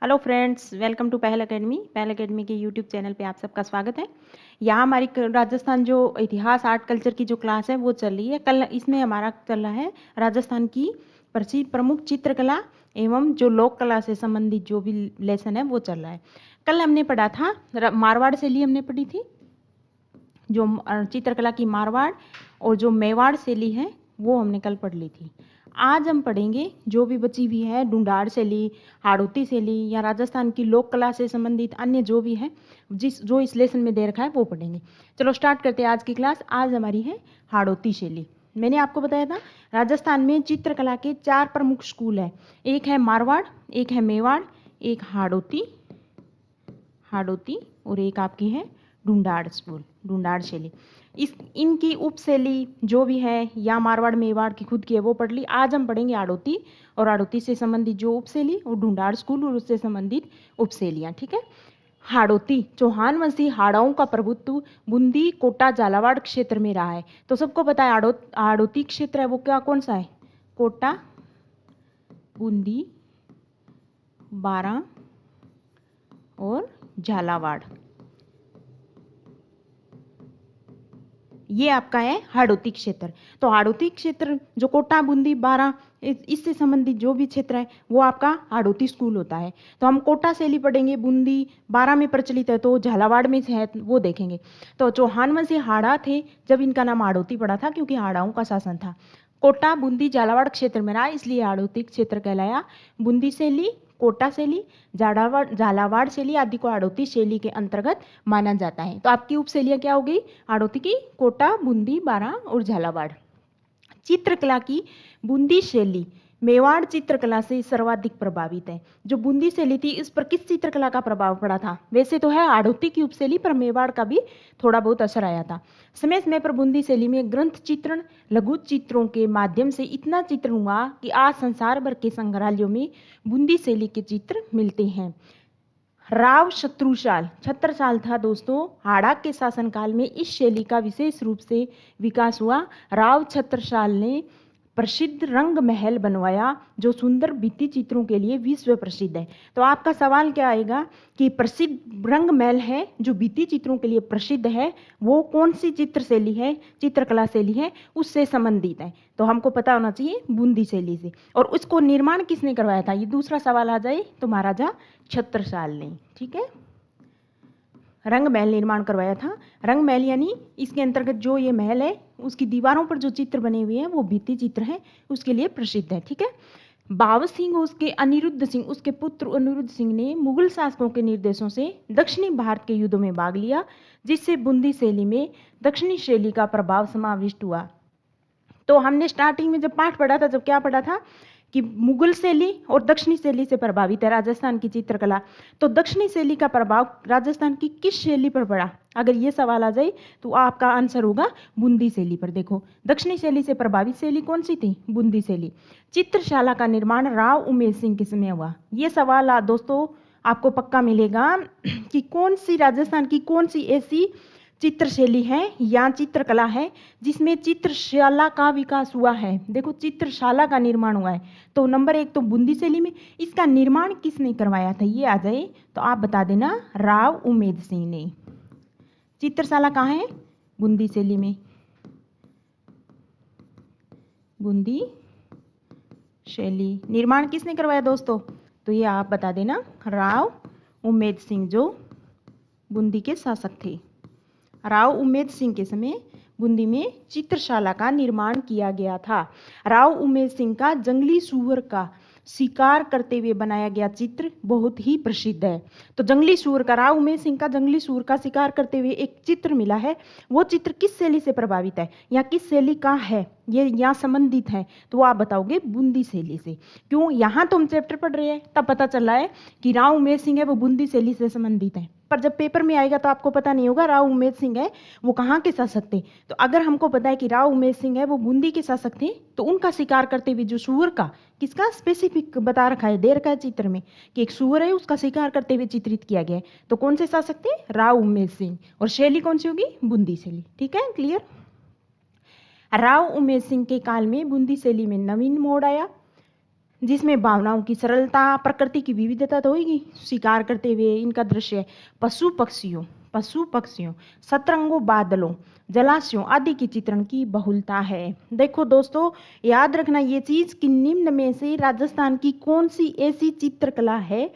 Hello friends, welcome to पहल academy. पहल academy के यूट्यूब चैनल पे आप सबका स्वागत है। यहाँ हमारी राजस्थान जो इतिहास आर्ट कल्चर की जो क्लास है वो चल रही है। कल इसमें हमारा चल रहा है राजस्थान की प्रसिद्ध प्रमुख चित्रकला एवं जो लोक कला से संबंधित जो भी लेसन है वो चल रहा है। कल हमने पढ़ा था मारवाड़ शैली हमने पढ़ी थी, जो चित्रकला की मारवाड़ और जो मेवाड़ शैली है वो हमने कल पढ़ ली थी। आज हम पढ़ेंगे जो भी बची हुई है ढूंढाड़ शैली, हाड़ौती शैली या राजस्थान की लोक कला से संबंधित अन्य जो भी है जो इस लेसन में दे रखा है वो पढ़ेंगे। चलो स्टार्ट करते हैं आज की क्लास। आज हमारी है हाड़ौती शैली। मैंने आपको बताया था राजस्थान में चित्रकला के 4 प्रमुख स्कूल हैं। एक है मारवाड़, एक है मेवाड़, एक हाड़ौती और एक आपकी है ढूंढाड़ स्कूल, ढूंढाड़ शैली। इनकी उपशैली जो भी है या मारवाड़ मेवाड़ की खुद की है वो पढ़ ली। आज हम पढ़ेंगे हाड़ौती और हाड़ौती से संबंधित जो उपशैली और ढूंढाड़ स्कूल और उससे संबंधित उपशैलियाँ। ठीक है। हाड़ौती चौहान वंशी हाड़ाओं का प्रभुत्व बूंदी, कोटा, झालावाड़ क्षेत्र में रहा है। तो सबको पता है हाड़ौती क्षेत्र है वो क्या कौन सा है? कोटा, बूंदी, बारां और झालावाड़, ये आपका है हाड़ौती क्षेत्र। तो हाड़ौती क्षेत्र जो कोटा, बूंदी, बारां इससे संबंधित जो भी क्षेत्र है वो आपका हाड़ौती स्कूल होता है। तो हम कोटा शैली पढ़ेंगे, बूंदी बारां में प्रचलित है, तो झालावाड़ में है वो देखेंगे। तो चौहान वंशी हाड़ा थे जब इनका नाम हाड़ौती पड़ा था, क्योंकि हाड़ाओं का शासन था। कोटा, बूंदी, झालावाड़ क्षेत्र में रहा, इसलिए हाड़ौती क्षेत्र कहलाया। बूंदी शैली, कोटा शैली, झालावाड़ शैली आदि को हाड़ौती शैली के अंतर्गत माना जाता है। तो आपकी उपशैलियाँ क्या हो गई हाड़ौती की? कोटा, बूंदी, बारां और झालावाड़। चित्रकला की बूंदी शैली मेवाड़ चित्रकला से सर्वाधिक प्रभावित है। जो बूंदी शैली थी इस पर किस चित्रकला का प्रभाव पड़ा था? वैसे तो है हाड़ौती की उपशैली, पर मेवाड़ का भी थोड़ा बहुत असर आया था। समय समय पर बूंदी शैली में ग्रंथ चित्रण, लघु चित्रों के माध्यम से इतना चित्रण हुआ कि आज संसार भर के संग्रहालयों में बूंदी शैली के चित्र मिलते हैं। राव छत्रसाल था दोस्तों। हाड़ा के शासनकाल में इस शैली का विशेष रूप से विकास हुआ। राव छत्रसाल ने प्रसिद्ध रंग महल बनवाया जो सुंदर भित्ति चित्रों के लिए विश्व प्रसिद्ध है। तो आपका सवाल क्या आएगा कि प्रसिद्ध रंग महल है जो भित्ति चित्रों के लिए प्रसिद्ध है, वो कौन सी चित्र शैली है, चित्रकला शैली है, उससे संबंधित है। तो हमको पता होना चाहिए बूंदी शैली से। और उसको निर्माण किसने करवाया था, ये दूसरा सवाल आ जाए तो महाराजा छत्रसाल ने। ठीक है, रंग महल निर्माण करवाया था। रंग महल यानी इसके अंतर्गत जो ये महल है उसकी दीवारों पर जो चित्र बने हुए हैं वो भित्ति चित्र हैं, उसके लिए प्रसिद्ध है। ठीक है। बाव सिंह उसके अनिरुद्ध सिंह उसके पुत्र अनिरुद्ध सिंह ने मुगल शासकों के निर्देशों से दक्षिणी भारत के युद्धों में भाग लिया, जिससे बूंदी शैली में दक्षिणी शैली का प्रभाव समाविष्ट हुआ। तो हमने स्टार्टिंग में जब पाठ पढ़ा था, जब क्या पढ़ा था कि मुगल शैली और दक्षिणी शैली से प्रभावित है राजस्थान की चित्रकला। तो दक्षिणी शैली का प्रभाव राजस्थान की किस शैली पर पड़ा? अगर ये सवाल आ जाए तो आपका आंसर होगा बूंदी शैली पर। देखो, दक्षिणी शैली से प्रभावित शैली कौन सी थी? बूंदी शैली। चित्रशाला का निर्माण राव उमेद सिंह के समय हुआ। ये सवाल दोस्तों आपको पक्का मिलेगा कि कौन सी राजस्थान की कौन सी ऐसी चित्र शैली है या चित्रकला है जिसमें चित्रशाला का विकास हुआ है। देखो, चित्रशाला का निर्माण हुआ है। तो नंबर 1 तो बूंदी शैली में। इसका निर्माण किसने करवाया था ये आ जाए तो आप बता देना, राव उमेद सिंह ने। चित्रशाला कहाँ है? बूंदी शैली में। बूंदी शैली निर्माण किसने करवाया दोस्तों? तो ये आप बता देना, राव उमेद सिंह, जो बूंदी के शासक थे। राव उमेद सिंह के समय बूंदी में चित्रशाला का निर्माण किया गया था। राव उमेद सिंह का जंगली सूअर का शिकार करते हुए बनाया गया चित्र बहुत ही प्रसिद्ध है। तो जंगली सूअर का, राव उमेद सिंह का जंगली सूअर का शिकार करते हुए एक चित्र मिला है, वो चित्र किस शैली से प्रभावित है या किस शैली का है, ये यहाँ संबंधित है? तो वो आप बताओगे बूंदी शैली से। क्यों? यहाँ तो हम चैप्टर पढ़ रहे हैं तब पता चल रहा है कि राव उमेद सिंह है वो बूंदी शैली से संबंधित है, पर जब पेपर में आएगा तो आपको पता नहीं होगा राव उमेद सिंह है वो कहाँ के शासक थे। तो अगर हमको पता है कि राव उमेद सिंह है वो बूंदी के शासक थे, तो उनका शिकार करते हुए जो सूअर का, किसका स्पेसिफिक बता रखा है, दे रखा है चित्र में कि एक सूअर है उसका शिकार करते हुए चित्रित किया गया है, तो कौन से शासक थे? राव उमेद सिंह। और शैली कौन सी होगी? बूंदी शैली। ठीक है, क्लियर। राव उमेद सिंह के काल में बूंदी शैली में नवीन मोड़ आया। जिसमें भावनाओं की सरलता, प्रकृति की विविधता तो होगी, शिकार करते हुए इनका दृश्य है। पशु पक्षियों, सतरंगों बादलों, जलाशयों आदि की चित्रण की बहुलता है। देखो दोस्तों, याद रखना ये चीज कि निम्न में से राजस्थान की कौन सी ऐसी चित्रकला है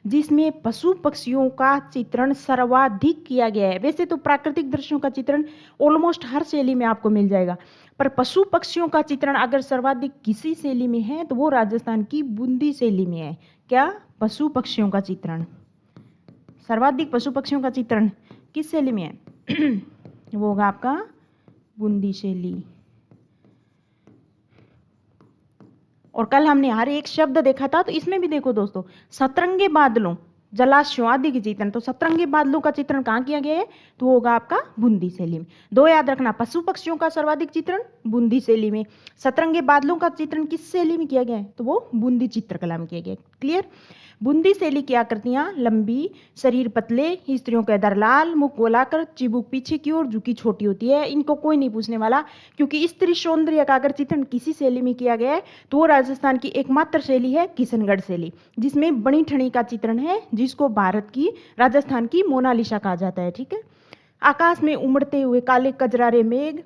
जिसमें पशु पक्षियों का चित्रण सर्वाधिक किया गया है। वैसे तो प्राकृतिक दृश्यों का चित्रण ऑलमोस्ट हर शैली में आपको मिल जाएगा, पर पशु पक्षियों का चित्रण अगर सर्वाधिक किसी शैली में है तो वो राजस्थान की बूंदी शैली में है। क्या? पशु पक्षियों का चित्रण, सर्वाधिक पशु पक्षियों का चित्रण किस शैली में है? वो होगा आपका बूंदी शैली। और कल हमने हर एक शब्द देखा था, तो इसमें भी देखो दोस्तों, सतरंगे बादलों, जलाशयों आदि की चित्रण, तो सतरंगे बादलों का चित्रण कहाँ किया गया है? तो होगा आपका बूंदी शैली में। दो याद रखना, पशु पक्षियों का सर्वाधिक चित्रण बूंदी शैली में, सतरंगे बादलों का चित्रण किस शैली में किया गया है? तो वो बूंदी चित्रकला में किया गया। क्लियर? बूंदी शैली की आकृतियां लंबी, शरीर पतले, स्त्रियों का दर लाल, मुख गोलाकार, चिबुक पीछे की ओर झुकी छोटी होती है। इनको कोई नहीं पूछने वाला, क्योंकि स्त्री सौंदर्य का अगर चित्रण किसी शैली में किया गया है तो वो राजस्थान की एकमात्र शैली है किशनगढ़ शैली, जिसमें बनी ठनी का चित्रण है, जिसको भारत की, राजस्थान की मोनालिसा कहा जाता है। ठीक है? आकाश में उमड़ते हुए काले कजरारे मेघ,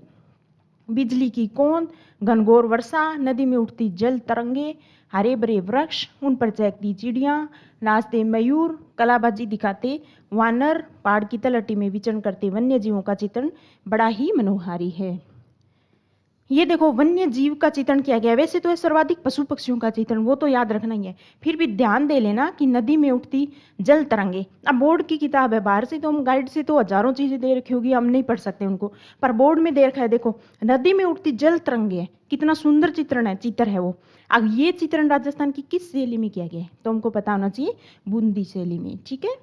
बिजली की कौंद, घनघोर वर्षा, नदी में उठती जल तरंगे, हरे भरे वृक्ष, उन पर चहकती चिड़ियाँ, नाचते मयूर, कलाबाजी दिखाते वानर, पहाड़ की तलहटी में विचरण करते वन्य जीवों का चित्रण बड़ा ही मनोहारी है। ये देखो, वन्य जीव का चित्रण किया गया। वैसे तो है सर्वाधिक पशु पक्षियों का चित्रण, वो तो याद रखना ही है, फिर भी ध्यान दे लेना कि नदी में उठती जल तरंगे। अब बोर्ड की किताब है, बाहर से तो हम गाइड से तो हजारों चीजें दे रखी होगी, हम नहीं पढ़ सकते उनको, पर बोर्ड में दे रखा है। देखो, नदी में उठती जल तरंगे है, कितना सुंदर चित्रण है, चित्र है वो। अब ये चित्रण राजस्थान की किस शैली में किया गया है? तो हमको पता होना चाहिए, बूंदी शैली में। ठीक है?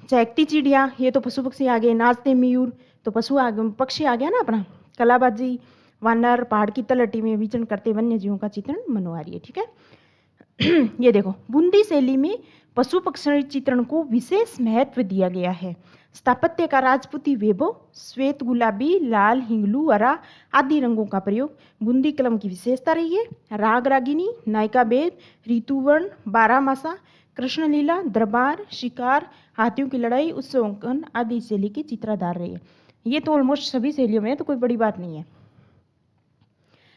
चहकती चिड़िया, ये तो पशु पक्षी आ गए। नाचते मयूर, तो पशु आ गए, पक्षी आ गया ना अपना। कलाबाजी, वानर, पहाड़ की तलहटी में विचरण करते वन्य जीवों का चित्रण मनोहारी है। ठीक है? ये देखो, बूंदी शैली में पशु पक्षी चित्रण को विशेष महत्व दिया गया है। स्थापत्य का राजपूती वैभव, श्वेत, गुलाबी, लाल, हिंगलू, हरा आदि रंगों का प्रयोग बूंदी कलम की विशेषता रही है। राग रागिनी, नायिका भेद, ऋतुवर्ण, बारहमासा, कृष्णलीला, दरबार, शिकार, हाथियों की लड़ाई, उत्सव आदि शैली की चित्राधार रही है। ये तो ऑलमोस्ट सभी शैलियों में है, तो कोई बड़ी बात नहीं है।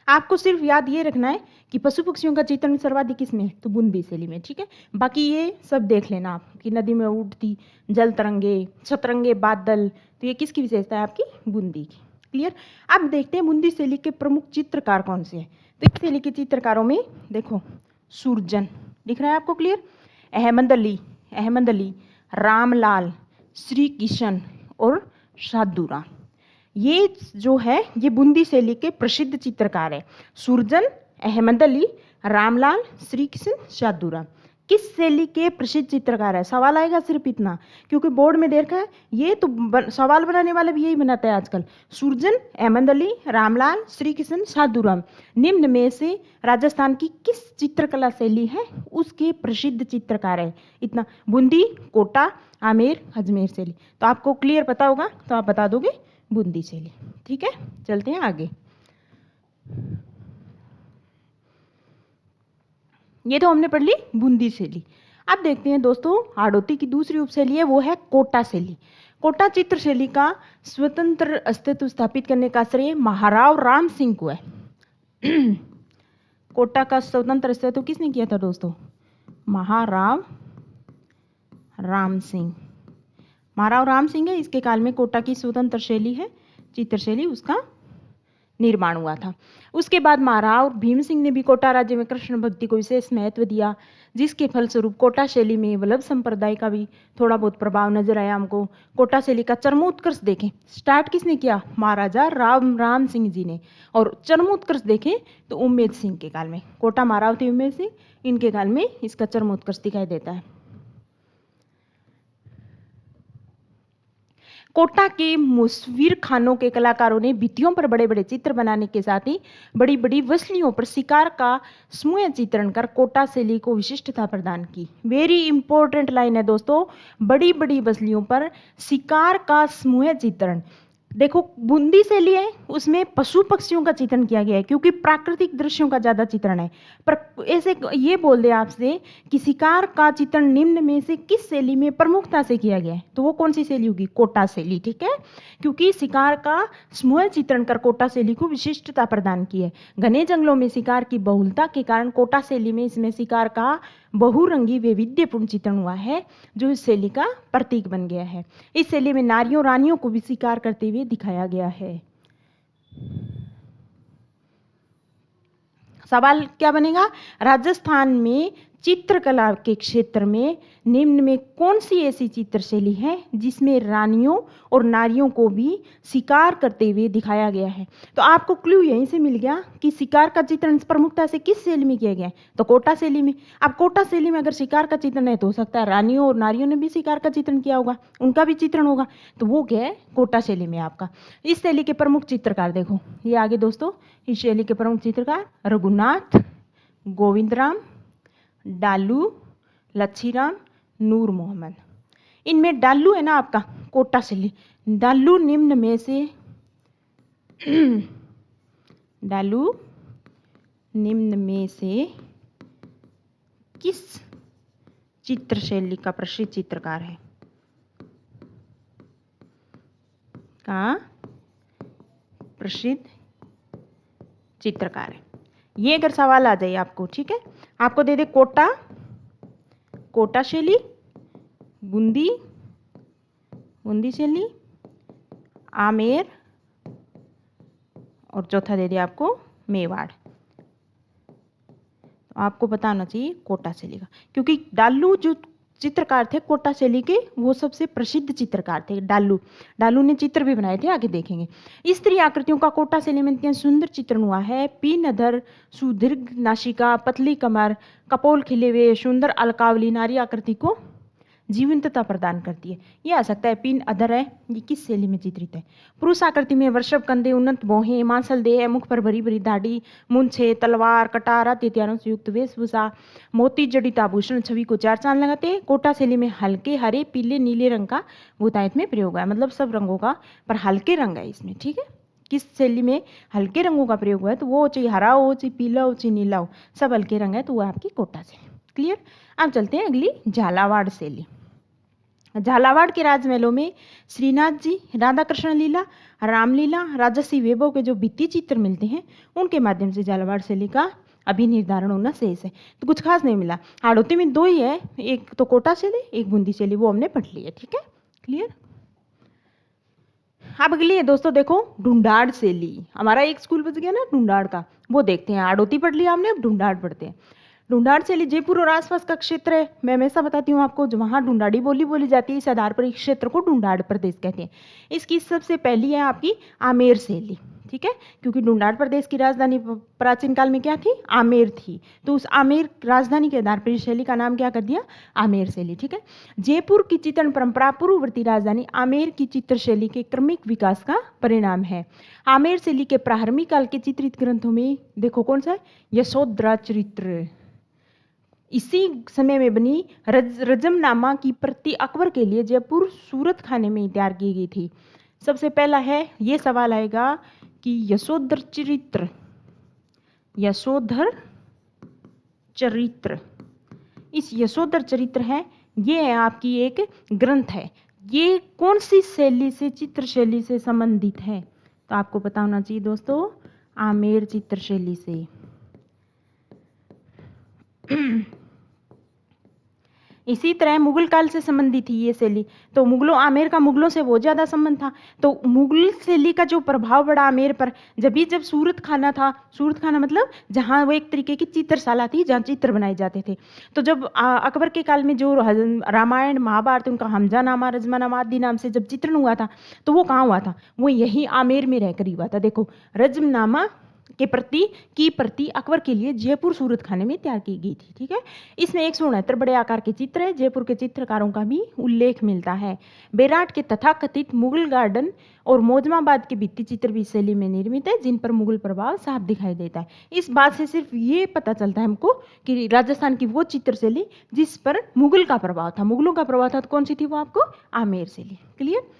आपको सिर्फ याद ये रखना है कि पशु पक्षियों का चित्रण सर्वाधिक किसमें है? तो बूंदी शैली में। ठीक है? बाकी ये सब देख लेना आप कि नदी में उठती जल तरंगे, सतरंगे बादल, तो ये किसकी विशेषता है? आपकी बूंदी की। क्लियर? अब देखते हैं बूंदी शैली के प्रमुख चित्रकार कौन से हैं। तो इस शैली के चित्रकारों में देखो, सुरजन दिख रहा है आपको? क्लियर? अहमद अली, रामलाल, श्री किशन और साधुराम, ये जो है ये बूंदी शैली के प्रसिद्ध चित्रकार है। सुरजन, अहमद अली, रामलाल, श्री किशन, साधुराम किस शैली के प्रसिद्ध चित्रकार है? सवाल आएगा सिर्फ इतना, क्योंकि बोर्ड में देखा है, ये तो सवाल बनाने वाला भी यही बनाता है आजकल। सुरजन, अहमद अली, रामलाल, श्री किशन, साधुराम निम्न में से राजस्थान की किस चित्रकला शैली है उसके प्रसिद्ध चित्रकार है? इतना। बूंदी, कोटा, आमेर, अजमेर शैली। तो आपको क्लियर पता होगा, तो आप बता दोगे बूंदी शैली। ठीक है? चलते हैं आगे। ये तो हमने पढ़ ली बूंदी शैली। अब देखते हैं दोस्तों, हाड़ौती की दूसरी उपशैली है, वो है कोटा शैली। कोटा चित्र शैली का स्वतंत्र अस्तित्व स्थापित करने का श्रेय महाराव राम सिंह को है। कोटा का स्वतंत्र अस्तित्व किसने किया था दोस्तों? महाराव राम सिंह। महाराव राम सिंह है, इसके काल में कोटा की स्वतंत्र शैली है, चित्र शैली, उसका निर्माण हुआ था। उसके बाद महाराव भीम सिंह ने भी कोटा राज्य में कृष्ण भक्ति को विशेष महत्व दिया, जिसके फलस्वरूप कोटा शैली में वल्लभ संप्रदाय का भी थोड़ा बहुत प्रभाव नजर आया हमको। कोटा शैली का चरमोत्कर्ष देखें, स्टार्ट किसने किया? महाराजा राम सिंह जी ने। और चरमोत्कर्ष देखें तो उम्मेद सिंह के काल में। कोटा महाराव थे उम्मेद सिंह, इनके काल में इसका चरमोत्कर्ष दिखाई देता है। कोटा के मुसविर खानों के कलाकारों ने भित्तियों पर बड़े बड़े चित्र बनाने के साथ ही बड़ी बड़ी वसलियों पर शिकार का समूह चित्रण कर कोटा शैली को विशिष्टता प्रदान की। वेरी इंपॉर्टेंट लाइन है दोस्तों, बड़ी बड़ी वसलियों पर शिकार का समूह चित्रण। देखो बूंदी शैली है, उसमें पशु पक्षियों का चित्रण किया गया है क्योंकि प्राकृतिक दृश्यों का ज़्यादा चित्रण है। पर ऐसे ये बोल दे आपसे कि शिकार का चित्रण निम्न में से किस शैली में प्रमुखता से किया गया है, तो वो कौन सी शैली होगी? कोटा शैली, ठीक है। क्योंकि शिकार का समूह चित्रण कर कोटा शैली को विशिष्टता प्रदान की है। घने जंगलों में शिकार की बहुलता के कारण कोटा शैली में इसमें शिकार का बहुरंगी वैविध्यपूर्ण चित्रण हुआ है, जो इस शैली का प्रतीक बन गया है। इस शैली में नारियों रानियों को भी शिकार करते हुए दिखाया गया है। सवाल क्या बनेगा? राजस्थान में चित्रकला के क्षेत्र में निम्न में कौन सी ऐसी चित्र शैली है जिसमें रानियों और नारियों को भी शिकार करते हुए दिखाया गया है? तो आपको क्लू यहीं से मिल गया कि शिकार का चित्रण प्रमुखता से किस शैली में किया गया है, तो कोटा शैली में। अब कोटा शैली में अगर शिकार का चित्रण है तो हो सकता है रानियों और नारियों ने भी शिकार का चित्रण किया होगा, उनका भी चित्रण होगा, तो वो क्या है? कोटा शैली में आपका। इस शैली के प्रमुख चित्रकार देखो ये आगे दोस्तों, इस शैली के प्रमुख चित्रकार रघुनाथ, गोविंदराम, डालू, लच्छीराम, नूर मोहम्मद। इनमें डालू है ना आपका कोटा शैली, डालू निम्न में से डालू निम्न में से किस चित्र शैली का प्रसिद्ध चित्रकार है? का प्रसिद्ध चित्रकार है। ये अगर सवाल आ जाए आपको, ठीक है, आपको दे दे कोटा, कोटा शैली, बूंदी, बूंदी शैली, आमेर और चौथा दे दे आपको मेवाड़, तो आपको पता होना चाहिए कोटा शैली का, क्योंकि डालू जो चित्रकार थे कोटा शैली के, वो सबसे प्रसिद्ध चित्रकार थे। डालू डालू ने चित्र भी बनाए थे, आगे देखेंगे। स्त्री आकृतियों का कोटा शैली में इतने सुंदर चित्रण हुआ है। पीन अधर, सुदीर्घ नासिका, पतली कमर, कपोल खिले हुए, सुंदर अलकावली नारी आकृति को जीवंतता प्रदान करती है। ये आ सकता है पीन अधर है, ये किस शैली में चित्रित है? पुरुष आकृति में वृषभ कंधे, उन्नत भौहें, मांसल देह, मुख पर भरी भरी दाढ़ी, मूंछें, तलवार, कटार आदि हथियारों से युक्त वेशभूषा, मोती जड़ित आभूषण छवि को चार चांद लगाते हैं। कोटा शैली में हल्के हरे, पीले, नीले रंग का बहुतायत में प्रयोग है, मतलब सब रंगों का, पर हल्के रंग है इसमें, ठीक है। किस शैली में हल्के रंगों का प्रयोग हुआ है? तो वो चाहे हरा हो, चाहे पीला हो, चाहे नीला हो, सब हल्के रंग है, तो वो आपकी कोटा शैली। क्लियर। अब चलते हैं अगली झालावाड़ शैली। झालावाड़ के राजमहलों में श्रीनाथ जी, राधा कृष्ण लीला, रामलीला, राजसी वैभव के जो भित्ति चित्र मिलते हैं, उनके माध्यम से झालावाड़ शैली का अभी निर्धारण होना शेष है। तो कुछ खास नहीं मिला। हाड़ौती में दो ही है, एक तो कोटा शैली, एक बूंदी शैली, वो हमने पढ़ ली है, ठीक है। क्लियर। अब अगली है दोस्तों, देखो ढूंढाड़ शैली। हमारा एक स्कूल बच गया ना ढूंढाड़ का, वो देखते हैं। हाड़ौती पढ़ लिया हमने, अब ढूंढाड़ पढ़ते हैं। ढूंढाड़ शैली जयपुर और आसपास का क्षेत्र है। मैं हमेशा बताती हूँ आपको, जो वहाँ ढूंढाड़ी बोली बोली जाती है, इस आधार पर इस क्षेत्र को ढूंढाड़ प्रदेश कहते हैं। इसकी सबसे पहली है आपकी आमेर शैली, ठीक है, क्योंकि ढूंढाड़ प्रदेश की राजधानी प्राचीन काल में क्या थी? आमेर थी। तो उस आमेर राजधानी के आधार पर इस शैली का नाम क्या कर दिया? आमेर शैली, ठीक है। जयपुर की चित्रण परंपरा पूर्ववर्ती राजधानी आमेर की चित्र शैली के क्रमिक विकास का परिणाम है। आमेर शैली के प्रारंभिक काल के चित्रित ग्रंथों में देखो कौन सा है? यशोधरा चरित्र। इसी समय में बनी रजमनामा की प्रति अकबर के लिए जयपुर सूरत खाने में तैयार की गई थी। सबसे पहला है, ये सवाल आएगा कि यशोधर चरित्र, यशोधर चरित्र, इस यशोधर चरित्र है, ये है आपकी एक ग्रंथ है। ये कौन सी शैली से, चित्र शैली से संबंधित है? तो आपको पता होना चाहिए दोस्तों, आमेर चित्र शैली से। इसी तरह मुगल काल से संबंधित थी ये शैली। तो मुगलों, आमेर का मुगलों से बहुत ज़्यादा संबंध था। तो मुगल शैली का जो प्रभाव पड़ा आमेर पर, जब सूरत खाना था, सूरत खाना मतलब जहाँ वो एक तरीके की चित्रशाला थी जहाँ चित्र बनाए जाते थे। तो जब अकबर के काल में जो रामायण महाभारत, उनका हमजानामा, रजमानामा आदि नाम से जब चित्रण हुआ था, तो वो कहाँ हुआ था? वो यही आमेर में रहकर हुआ था। देखो, रजमनामा के प्रति अकबर के लिए जयपुर सूरत खाने में तैयार की गई थी, ठीक है। इसमें 169 बड़े आकार के चित्र है। जयपुर के चित्रकारों का भी उल्लेख मिलता है। बेराट के तथाकथित मुगल गार्डन और मोजमाबाद के भित्ति चित्र भी शैली में निर्मित है, जिन पर मुगल प्रभाव साफ दिखाई देता है। इस बात से सिर्फ ये पता चलता है हमको कि राजस्थान की वो चित्र शैली जिस पर मुगल का प्रभाव था, मुगलों का प्रभाव था, तो कौन सी थी वो? आपको आमेर शैली। क्लियर।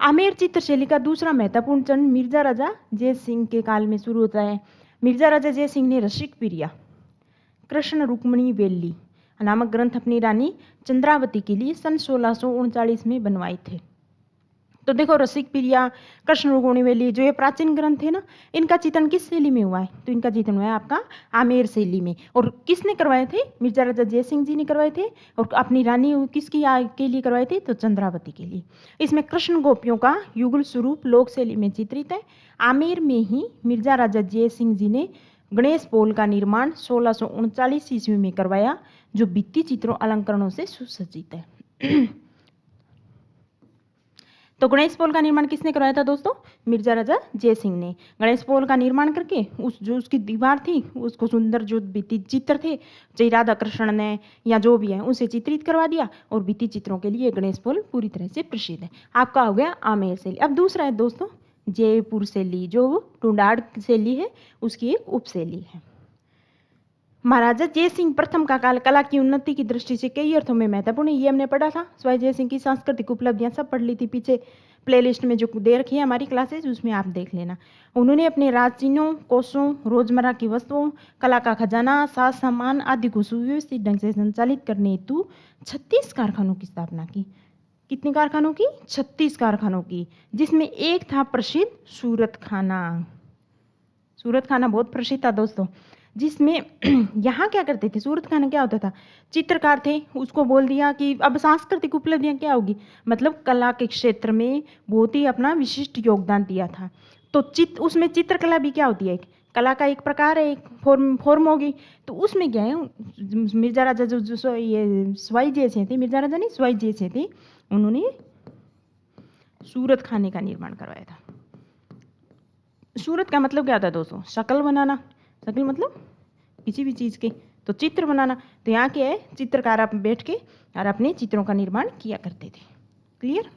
आमेर चित्रशैली का दूसरा महत्वपूर्ण चरण मिर्जा राजा जय सिंह के काल में शुरू होता है। मिर्जा राजा जय सिंह ने रसिक प्रिया कृष्ण रुक्मिणी वेली नामक ग्रंथ अपनी रानी चंद्रावती के लिए सन 1639 में बनवाए थे। तो देखो, रसिक प्रिया कृष्ण रुक्मिणी वेली जो ये प्राचीन ग्रंथ है ना, इनका चित्रण किस शैली में हुआ है? तो इनका चित्रण हुआ है आपका आमेर शैली में। और किसने करवाए थे? मिर्जा राजा जय सिंह जी ने करवाए थे। और अपनी रानी किसकी के लिए करवाए थे? तो चंद्रावती के लिए। इसमें कृष्ण गोपियों का युगल स्वरूप लोक शैली में चित्रित है। आमेर में ही मिर्जा राजा जय सिंह जी ने गणेश पोल का निर्माण 1639 ईस्वी में करवाया, जो भित्ति चित्रों अलंकरणों से सुसज्जित है। तो गणेश पोल का निर्माण किसने करवाया था दोस्तों? मिर्जा राजा जय सिंह ने। गणेश पोल का निर्माण करके जो उसकी दीवार थी उसको सुंदर जो भित्ति चित्र थे, चाहे राधा कृष्ण ने या जो भी है, उसे चित्रित करवा दिया। और भित्ति चित्रों के लिए गणेश पोल पूरी तरह से प्रसिद्ध है। आपका हो गया आमेर शैली। अब दूसरा है दोस्तों जयपुर शैली, जो टुंडाड़ शैली है उसकी एक उपशैली है। महाराजा जय सिंह प्रथम का काल कला की उन्नति की दृष्टि से कई अर्थों में महत्वपूर्ण है। ये हमने पढ़ा था। स्वाई जय सिंह की सांस्कृतिक उपलब्धियां सब पढ़ ली थी पीछे प्लेलिस्ट में जो दे रखी है हमारी क्लासेज, उसमें आप देख लेना। उन्होंने अपने राजचिन्हों, कोषों, रोजमर्रा की वस्तुओं, कला का खजाना, साज सामान आदि को सुव्यवस्थित ढंग से संचालित करने हेतु 36 कारखानों की स्थापना की। कितने कारखानों की? 36 कारखानों की, जिसमें एक था प्रसिद्ध सूरत खाना। सूरत खाना बहुत प्रसिद्ध था दोस्तों, जिसमें यहाँ क्या करते थे? सूरत खाना क्या होता था? चित्रकार थे, उसको बोल दिया कि अब सांस्कृतिक उपलब्धियां क्या होगी, मतलब कला के क्षेत्र में बहुत ही अपना विशिष्ट योगदान दिया था। तो उसमें चित्रकला भी क्या होती है? कला का एक प्रकार है, एक फॉर्म होगी। तो उसमें क्या है, मिर्जा राजा जो ये स्वाई जैसे थे, मिर्जा राजा नहीं स्वाई जैसे थे, उन्होंने सूरत खाने का निर्माण करवाया था। सूरत का मतलब क्या होता है दोस्तों? शक्ल बनाना। शक्ल मतलब किसी भी चीज़ के, तो चित्र बनाना। तो यहाँ क्या है, चित्रकार आप बैठ के और अपने चित्रों का निर्माण किया करते थे। क्लियर?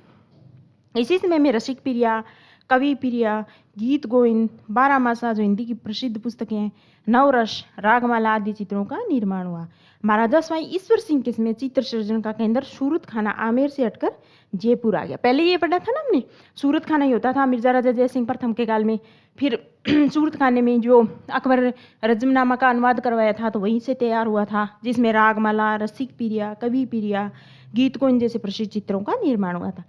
इसी समय में रसिक प्रिया, कवि प्रिया, गीत गोविंद, बारामासा जो हिंदी की प्रसिद्ध पुस्तकें हैं, नवरस, रागमाला आदि चित्रों का निर्माण हुआ। महाराजा स्वाई ईश्वर सिंह के समय चित्र सृजन का केंद्र सूरत खाना आमेर से हटकर जयपुर आ गया। पहले ये पढ़ा था ना हमने, सूरत खाना ही होता था मिर्जा राजा जय सिंह प्रथम के काल में। फिर सूरत खाने में जो अकबर रजमनामा का अनुवाद करवाया था, तो वहीं से तैयार हुआ था, जिसमें रागमाला, रसिक प्रिया, कवि प्रिया, गीत गोविंद जैसे प्रसिद्ध चित्रों का निर्माण हुआ था।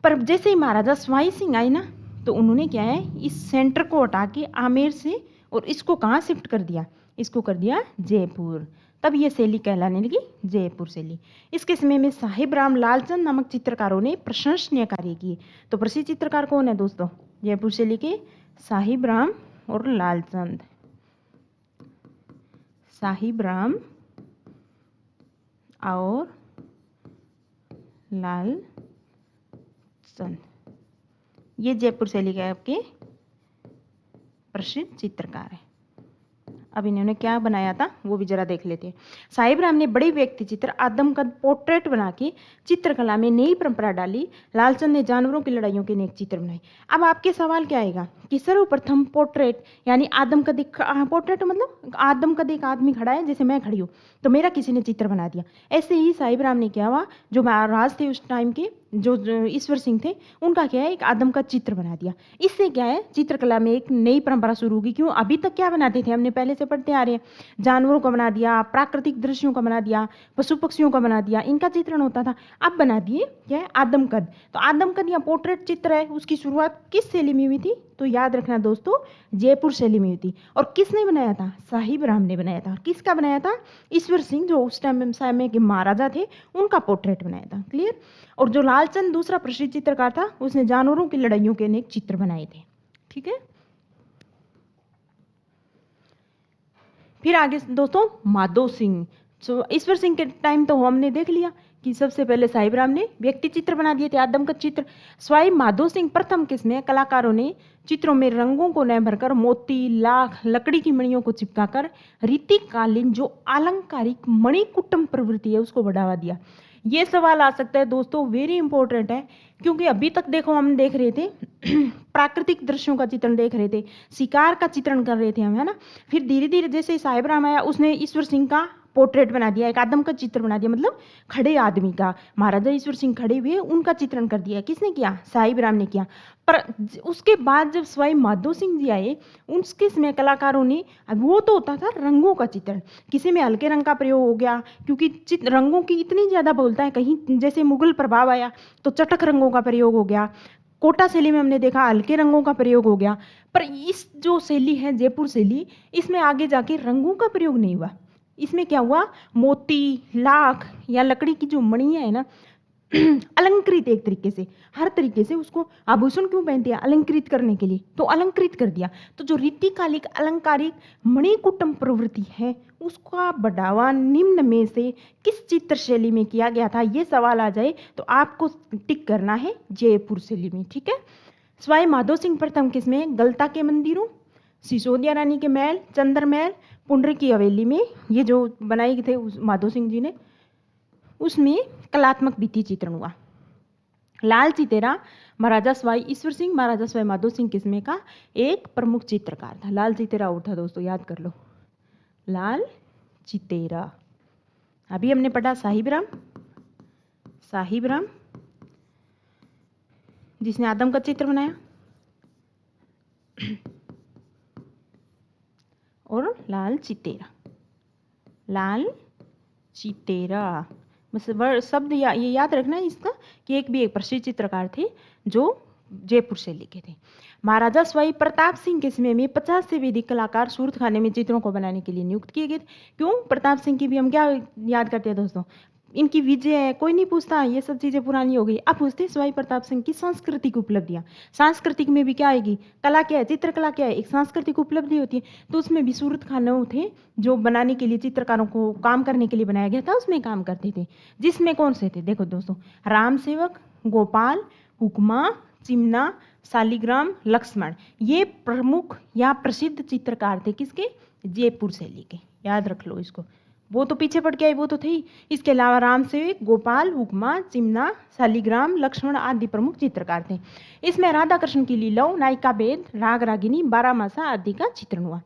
पर जैसे ही महाराजा स्वाई सिंह आए ना, तो उन्होंने क्या है, इस सेंटर को हटा के आमेर से और इसको कहाँ शिफ्ट कर दिया? इसको कर दिया जयपुर। तब ये शैली कहलाने लगी जयपुर शैली। इसके समय में साहिब राम लालचंद नामक चित्रकारों ने प्रशंसनीय कार्य किए। तो प्रसिद्ध चित्रकार कौन है दोस्तों? जयपुर शैली के साहिब राम और लालचंद। साहिब राम और लालचंद, ये जयपुर शैली के आपके प्रसिद्ध चित्रकार है। अब इन्होंने क्या बनाया था वो भी जरा देख लेते हैं। साहिब राम ने बड़े व्यक्ति चित्र, आदमकद पोर्ट्रेट बना के चित्रकला में नई परंपरा डाली। लालचंद ने जानवरों की लड़ाइयों के नेक चित्र बनाए। अब आपके सवाल क्या आएगा कि सर्वप्रथम पोर्ट्रेट यानी आदमकद, पोर्ट्रेट मतलब आदमकद एक आदमी खड़ा है, जैसे मैं खड़ी हूँ, तो मेरा किसी ने चित्र बना दिया। ऐसे ही साहिब राम ने क्या हुआ, जो महाराज थे उस टाइम के, जो ईश्वर सिंह थे, उनका क्या है, एक आदम का चित्र बना दिया। इससे क्या है, चित्रकला में एक नई परंपरा शुरू होगी। क्यों? अभी तक क्या बनाते थे, हमने पहले से पढ़ते आ रहे हैं, जानवरों को बना दिया, प्राकृतिक दृश्यों का बना दिया, पशु पक्षियों का बना दिया, इनका चित्रण होता था। अब बना दिए क्या है, आदमकद। तो आदमकद या पोर्ट्रेट चित्र है, उसकी शुरुआत किस शैली में हुई थी? तो याद रखना दोस्तों, जयपुर शैली में हुई थी। और किसने बनाया था? साहिब राम ने बनाया था। किसका बनाया था? ईश्वर सिंह, जो उस टाइम में के महाराजा थे, उनका पोर्ट्रेट बनाया था। क्लियर? और जो लालचंद दूसरा प्रसिद्ध चित्रकार था, उसने जानवरों की लड़ाइयों के अनेक चित्र बनाए थे। ठीक है। फिर आगे दोस्तों माधो सिंह। ईश्वर सिंह के टाइम तो हमने देख लिया कि सबसे पहले साहिब राम ने व्यक्ति चित्र बना दिए थे, आदमकद चित्र। स्वाई माधो सिंह प्रथम किस्में कलाकारों ने चित्रों में रंगों को न भरकर मोती, लाख, लकड़ी की मणियों को चिपकाकर रीतिकालीन जो अलंकारिक मणिकुट्टम प्रवृत्ति है उसको बढ़ावा दिया। ये सवाल आ सकता है दोस्तों, वेरी इंपॉर्टेंट है, क्योंकि अभी तक देखो हम देख रहे थे प्राकृतिक दृश्यों का चित्रण देख रहे थे, शिकार का चित्रण कर रहे थे हम, है ना। फिर धीरे धीरे जैसे साहिब राम आया, उसने ईश्वर सिंह का पोर्ट्रेट बना दिया, एक आदम का चित्र बना दिया, मतलब खड़े आदमी का, महाराजा ईश्वर सिंह खड़े हुए उनका चित्रण कर दिया। किसने किया? साहिब राम ने किया। पर उसके बाद जब सवाई माधो सिंह जी आए, उसके समय कलाकारों ने, अब वो तो होता था रंगों का चित्रण, किसी में हल्के रंग का प्रयोग हो गया, क्योंकि रंगों की इतनी ज़्यादा बोलता है, कहीं जैसे मुगल प्रभाव आया तो चटक रंगों का प्रयोग हो गया, कोटा शैली में हमने देखा हल्के रंगों का प्रयोग हो गया। पर इस जो शैली है जयपुर शैली, इसमें आगे जाके रंगों का प्रयोग नहीं हुआ। इसमें क्या हुआ? मोती, लाख या लकड़ी की जो मणियाँ है ना, अलंकृत, एक तरीके से हर तरीके से उसको आभूषण क्यों पहनते हैं? अलंकृत करने के लिए, तो अलंकृत कर दिया। तो जो रीतिकालिक अलंकारिक मणिकुटम प्रवृत्ति है, उसका बढ़ावा निम्न में से किस चित्र शैली में किया गया था, ये सवाल आ जाए तो आपको टिक करना है जयपुर शैली में। ठीक है। सवाई माधो सिंह प्रथम किसमें? गलता के मंदिरों, सिसोदिया रानी के महल, चंद्र महल, पुंडरी की हवेली में, ये जो बनाए थे माधो सिंह जी ने, उसमें कलात्मक भित्ति चित्रण हुआ। लाल चितेरा महाराजा सवाई ईश्वर सिंह, महाराजा सवाई माधो सिंह किस्में का एक प्रमुख चित्रकार था। लाल चितेरा और था दोस्तों, याद कर लो, लाल चितेरा। अभी हमने पढ़ा साहिब राम, साहिब राम जिसने आदम का चित्र बनाया, और लाल चितेरा, लाल चितेरा। बस शब्द ये याद रखना है इसका कि एक भी एक प्रसिद्ध चित्रकार थे जो जयपुर शैली के थे। महाराजा सवाई प्रताप सिंह के समय में 50 से भी अधिक कलाकार सूरत खाने में चित्रों को बनाने के लिए नियुक्त किए गए थे। क्यों? प्रताप सिंह की भी हम क्या याद करते हैं दोस्तों? इनकी विजय है, कोई नहीं पूछता, ये सब चीज़ें पुरानी हो गई। अब पूछते सवाई प्रताप सिंह की सांस्कृतिक उपलब्धियाँ। सांस्कृतिक में भी क्या आएगी? कला क्या है? चित्रकला क्या है? एक सांस्कृतिक उपलब्धि होती है। तो उसमें भी सूरत खाने थे जो बनाने के लिए, चित्रकारों को काम करने के लिए बनाया गया था, उसमें काम करते थे। जिसमें कौन से थे? देखो दोस्तों, राम सेवक, गोपाल, हुक्मा, चिमना, शालिग्राम, लक्ष्मण, ये प्रमुख या प्रसिद्ध चित्रकार थे। किसके? जयपुर शैली के। याद रख लो इसको, वो तो पीछे पड़ के आए, वो तो थे ही। इसके अलावा राम सेवक, गोपाल, हुक्मा, चिमना, शालिग्राम, लक्ष्मण आदि प्रमुख चित्रकार थे। इसमें राधा कृष्ण की लीलाओं, नायिका भेद, राग रागिनी, बारहमासा आदि का चित्रण हुआ।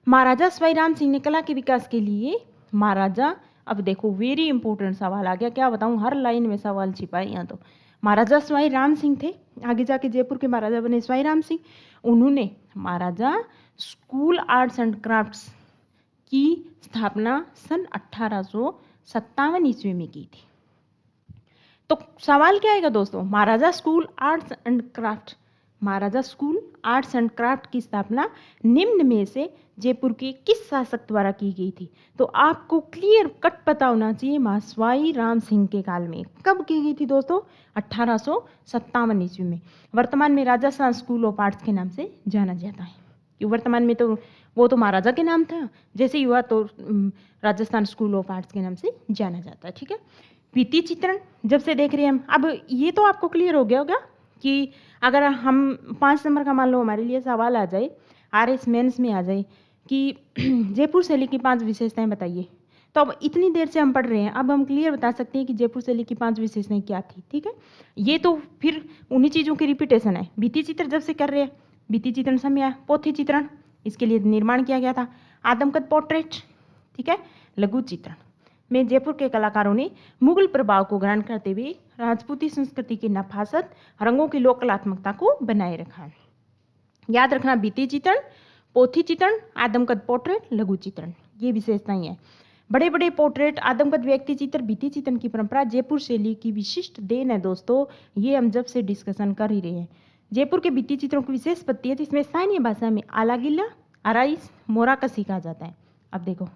महाराजा सवाई राम सिंह ने कला के विकास के लिए महाराजा, अब देखो वेरी इंपॉर्टेंट सवाल आ गया, क्या बताऊं, हर लाइन में सवाल छिपा है यहाँ तो। महाराजा सवाई राम सिंह थे, आगे जाके जयपुर के महाराजा बने सवाई राम सिंह। उन्होंने महाराजा स्कूल आर्ट्स एंड क्राफ्ट्स की स्थापना सन 1857 ईस्वी में की थी। तो सवाल क्या आएगा दोस्तों? Maharaja school arts and craft, Maharaja school arts and craft की स्थापना निम्न में से जयपुर के किस शासक द्वारा की गई थी? तो आपको क्लियर कट पता होना चाहिए, सवाई राम सिंह के काल में। कब की गई थी दोस्तों? 1857 ईस्वी में। वर्तमान में राजस्थान स्कूल ऑफ आर्ट्स के नाम से जाना जाता है। वर्तमान में तो वो तो महाराजा के नाम था, जैसे ही हुआ तो राजस्थान स्कूल ऑफ आर्ट्स के नाम से जाना जाता है। ठीक है। भित्ति चित्रण जब से देख रहे हैं हम, अब ये तो आपको क्लियर हो गया होगा कि अगर हम 5 नंबर का मान लो हमारे लिए सवाल आ जाए, RS मेंस में आ जाए कि जयपुर शैली की 5 विशेषताएं बताइए, तो अब इतनी देर से हम पढ़ रहे हैं, अब हम क्लियर बता सकते हैं कि जयपुर शैली की 5 विशेषताएं क्या थी। ठीक है। ये तो फिर उन्हीं चीज़ों की रिपीटेशन है। भित्ति चित्र जब से कर रहे हैं, भित्ति चित्रण समय आया। पोथी चित्रण, इसके लिए निर्माण किया गया था। आदमकद पोर्ट्रेट, ठीक है, लघु चित्रण में जयपुर के कलाकारों ने मुगल प्रभाव को ग्रहण करते हुए राजपूती संस्कृति की नफासत, रंगों की लोक कलात्मकता को बनाए रखा। याद रखना, भित्ति चित्रण, पोथी चित्रण, आदमकद पोर्ट्रेट, लघु चित्रण, ये विशेषताएं हैं। बड़े बड़े पोर्ट्रेट, आदमकद व्यक्ति चित्र, भित्ति चित्रण की परंपरा जयपुर शैली की विशिष्ट देन है दोस्तों। ये हम जब से डिस्कशन कर ही रहे हैं। जयपुर के भित्ति चित्रों की विशेष पत्ती है जिसमें स्थानीय भाषा में आलागिल्ला, अराइस, मोराकसी कहा जाता है। अब देखो,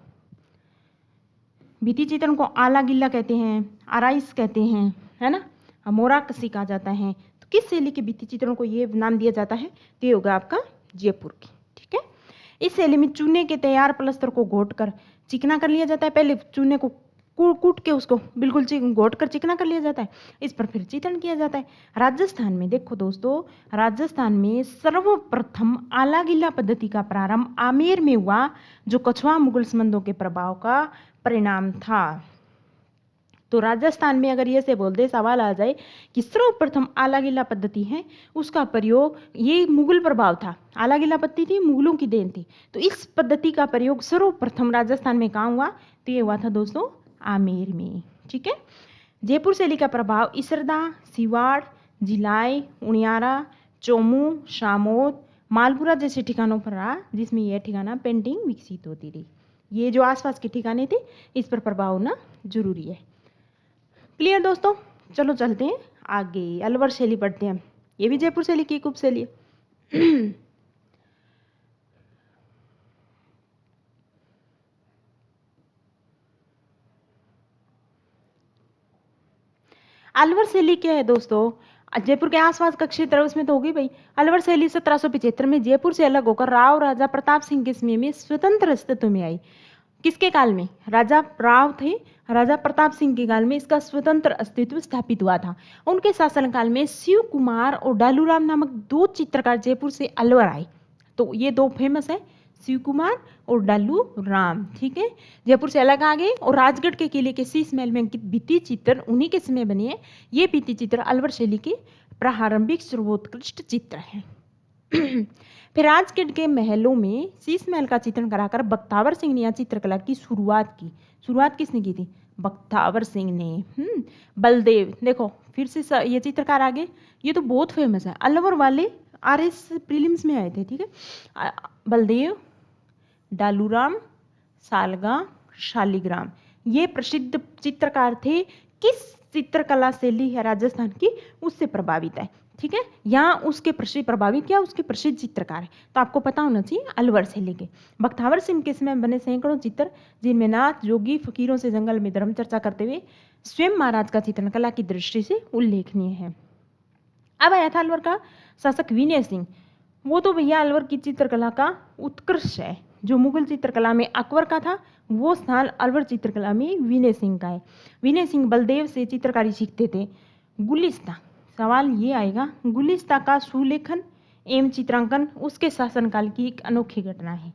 भित्ति चित्रण को आलागिल्ला कहते हैं, अराइस कहते हैं, है ना, मोराकसी कहा जाता है। तो किस शैली के भित्ति चित्रों को ये नाम दिया जाता है? तो ये होगा आपका जयपुर की। ठीक है। इस शैली में चूने के तैयार पलस्तर को घोट कर चिकना कर लिया जाता है। पहले चूने को कूट के उसको बिल्कुल घोट कर चिकना कर लिया जाता है, इस पर फिर चित्रण किया जाता है। राजस्थान में देखो दोस्तों, राजस्थान में सर्वप्रथम आलागिल्ला पद्धति का प्रारंभ आमेर में हुआ, जो कछवा मुगल संबंधों के प्रभाव का परिणाम था। तो राजस्थान में अगर ये से बोल दे, सवाल आ जाए कि सर्वप्रथम आला गिला पद्धति है उसका प्रयोग, ये मुगल प्रभाव था, आला गिला पद्धति थी मुगलों की देन थी, तो इस पद्धति का प्रयोग सर्वप्रथम राजस्थान में कहाँ हुआ, तो ये हुआ था दोस्तों आमेर में। ठीक है। जयपुर शैली का प्रभाव इसरदा, सिवाड़, जिलाई, उनियारा, चोमू, शामोद, मालपुरा जैसे ठिकानों पर रहा, जिसमें यह ठिकाना पेंटिंग विकसित होती रही। ये जो आसपास के ठिकाने थे इस पर प्रभाव होना जरूरी है। क्लियर दोस्तों, चलो चलते हैं आगे, अलवर शैली पढ़ते हैं। ये भी जयपुर शैली की एक उपशैली है। अलवर शैली क्या है दोस्तों, जयपुर के आसपास का क्षेत्र है उसमें तो होगी भाई। अलवर शैली 1775 में जयपुर से अलग होकर राव राजा प्रताप सिंह के समय में स्वतंत्र अस्तित्व में आई। किसके काल में, राजा राव थे, राजा प्रताप सिंह के काल में इसका स्वतंत्र अस्तित्व स्थापित हुआ था। उनके शासनकाल में शिव कुमार और डालूराम नामक दो चित्रकार जयपुर से अलवर आए। तो ये दो फेमस है, शिव कुमार और डालू राम। ठीक है, जयपुर से अलग आ गए और राजगढ़ के किले के शीश महल में अंकित भित्ति चित्र उन्हीं के समय बने हैं। ये भित्ति चित्र अलवर शैली के प्रारंभिक सर्वोत्कृष्ट चित्र हैं। फिर राजगढ़ के महलों में शीश महल का चित्रण कराकर बख्तावर सिंह ने यह चित्रकला की शुरुआत की। शुरुआत किसने की थी, बख्तावर सिंह ने। बलदेव, देखो फिर से ये चित्रकार आगे, ये तो बहुत फेमस है, अलवर वाले आरएस प्रीलिम्स में आए थे। ठीक है, बलदेव, डालूराम, सालगा, शालिग्राम, ये प्रसिद्ध चित्रकार थे। किस चित्रकला शैली है राजस्थान की, उससे प्रभावित है। ठीक है, यहाँ उसके प्रसिद्ध प्रभावित क्या, उसके प्रसिद्ध चित्रकार है, तो आपको पता होना चाहिए अलवर शैली के। बख्तावर सिंह के समय बने सैकड़ों चित्र, जिनमें नाथ, जोगी, फकीरों से जंगल में धर्म चर्चा करते हुए स्वयं महाराज का चित्रण कला की दृष्टि से उल्लेखनीय है। अब आया था अलवर का शासक विनय सिंह। वो तो भैया अलवर की चित्रकला का उत्कर्ष है। जो मुगल चित्रकला में अकबर का था, वो स्थान अलवर चित्रकला में विनय सिंह का है। विनय सिंह बलदेव से चित्रकारी सीखते थे। गुलिस्ता, सवाल ये आएगा, गुलिस्ता का सुलेखन एवं चित्रांकन उसके शासनकाल की एक अनोखी घटना है।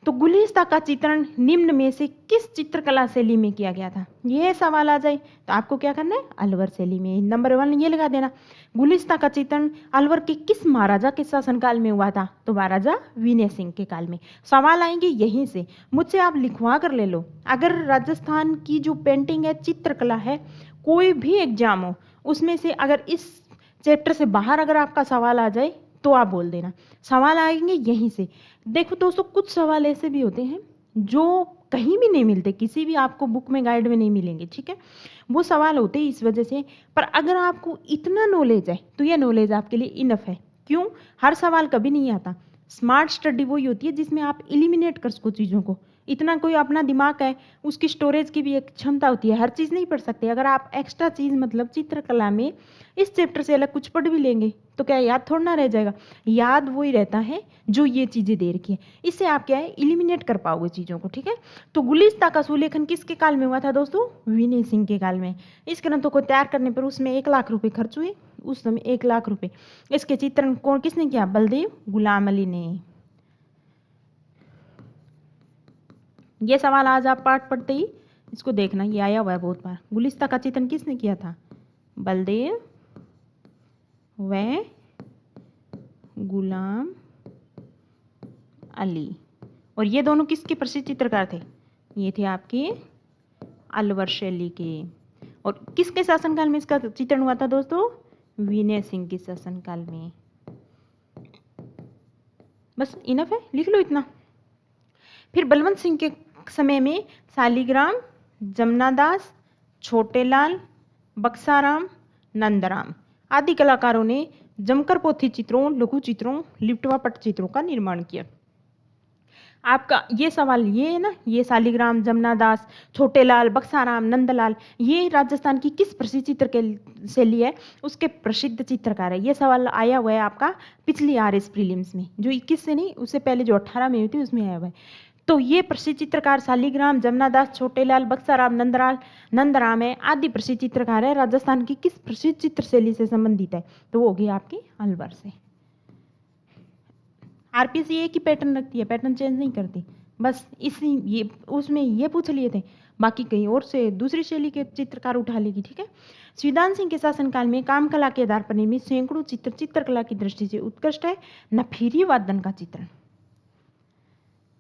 तो गुलिस्ता का चित्रण निम्न में से किस चित्रकला शैली में किया गया था, यह सवाल आ जाए तो आपको क्या करना है, अलवर शैली में। नंबर 1 ये लगा देना। गुलिस्ता का चित्रण अलवर के किस महाराजा के शासनकाल में हुआ था, तो महाराजा विनय सिंह के काल में। सवाल आएंगे यहीं से, मुझसे आप लिखवा कर ले लो। अगर राजस्थान की जो पेंटिंग है, चित्रकला है, कोई भी एग्जाम हो उसमें से अगर इस चैप्टर से बाहर अगर आपका सवाल आ जाए तो आप बोल देना, सवाल आएंगे यहीं से। देखो दोस्तों, कुछ सवाल ऐसे भी होते हैं जो कहीं भी नहीं मिलते, किसी भी आपको बुक में, गाइड में नहीं मिलेंगे। ठीक है, वो सवाल होते हैं इस वजह से। पर अगर आपको इतना नॉलेज है तो ये नॉलेज आपके लिए इनफ है। क्यों, हर सवाल कभी नहीं आता। स्मार्ट स्टडी वही होती है जिसमें आप एलिमिनेट कर सको चीज़ों को। इतना कोई अपना दिमाग है, उसकी स्टोरेज की भी एक क्षमता होती है, हर चीज़ नहीं पढ़ सकते। अगर आप एक्स्ट्रा चीज़ मतलब चित्रकला में इस चैप्टर से अलग कुछ पढ़ भी लेंगे तो क्या याद थोड़ा ना रह जाएगा, याद वही रहता है जो ये चीज़ें दे रखी है। इससे आप क्या है, एलिमिनेट कर पाओगे चीज़ों को। ठीक है, तो गुलिस्ता का सुलेखन किसके काल में हुआ था दोस्तों, विनय सिंह के काल में। इस ग्रंथों को तैयार करने पर उसमें 1 लाख रुपए खर्च हुए, उस समय 1 लाख रुपए। इसके चित्रण कौन किसने किया, बलदेव गुलाम अली ने। ये सवाल आज आप पाठ पढ़ते ही इसको देखना, ये आया हुआ है बहुत बार। गुलिस्ता का चित्रण किसने किया था, बलदेव व गुलाम अली। और ये दोनों किसके प्रसिद्ध चित्रकार थे, ये थे आपके अलवर शैली के। और किसके शासनकाल में इसका चित्रण हुआ था दोस्तों, विनय सिंह के शासनकाल में। बस इनफ है, लिख लो इतना। फिर बलवंत सिंह के समय में शालिग्राम, जमनादास, छोटेलाल, बक्साराम, नंदराम आदि कलाकारों ने जमकर पोथी चित्रों, लघु चित्रों, लिप्टवा पटचित्रों का निर्माण किया। आपका ये सवाल ये है ना, ये शालिग्राम, जमनादास, छोटेलाल, बक्साराम, नंदलाल, ये राजस्थान की किस प्रसिद्ध चित्र शैली है, उसके प्रसिद्ध चित्रकार है। ये सवाल आया हुआ है आपका पिछली आरएस प्रीलिम्स में, जो 21 से नहीं, उससे पहले जो 18 में हुई थी उसमें आया हुआ है। तो ये प्रसिद्ध चित्रकार शालिग्राम, जमनादास, छोटेलाल, बक्साराम, नंदराम है आदि प्रसिद्ध चित्रकार है। राजस्थान की किस प्रसिद्ध चित्र शैली से संबंधित है, तो वो होगी आपकी अलवर से। आरपीएससी एक ही पैटर्न रखती है, पैटर्न चेंज नहीं करती। बस इसी ये उसमें ये पूछ लिए थे, बाकी कहीं और से दूसरी शैली के चित्रकार उठा लेगी। ठीक है। संविधान सिंह के शासनकाल में काम कला के आधार पर निर्मित सैकड़ों चित्र चित्रकला की दृष्टि से उत्कृष्ट है। नफीरी वादन का चित्रण,